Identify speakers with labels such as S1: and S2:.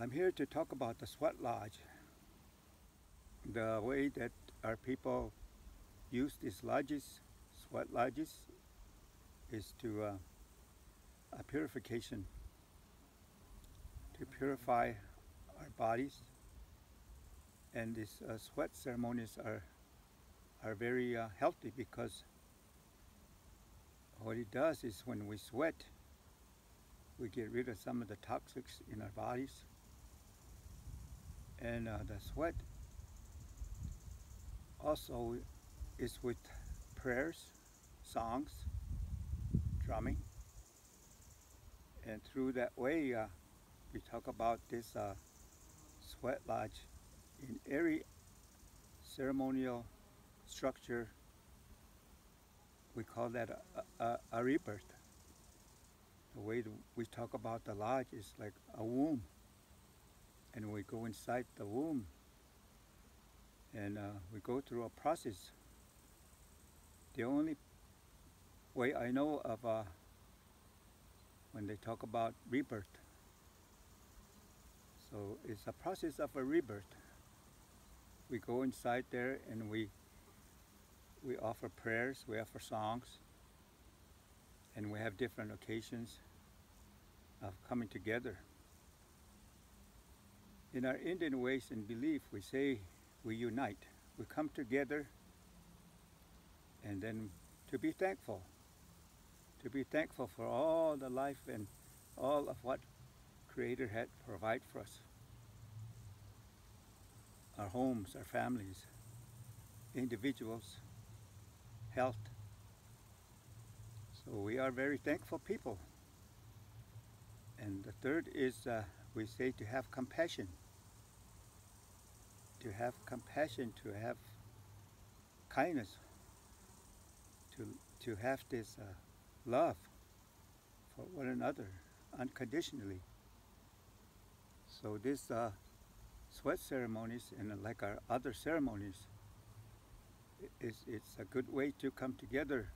S1: I'm here to talk about the sweat lodge. The way that our people use these lodges, sweat lodges, is to a purification, to purify our bodies. And these sweat ceremonies are very healthy, because what it does is when we sweat, we get rid of some of the toxics in our bodies. And the sweat also is with prayers, songs, drumming. And through that way, we talk about this sweat lodge in every ceremonial structure. We call that a rebirth. The way we talk about the lodge is like a womb, and we go inside the womb, and we go through a process. The only way I know of when they talk about rebirth, so it's a process of a rebirth. We go inside there and we offer prayers, we offer songs, and we have different occasions of coming together. In our Indian ways and belief, we say we unite. We come together, and then to be thankful for all the life and all of what Creator had provided for us. Our homes, our families, individuals, health. So we are very thankful people. And the third is we say to have compassion. To have compassion, to have kindness, to have this love for one another unconditionally. So this sweat ceremonies, and like our other ceremonies, it's a good way to come together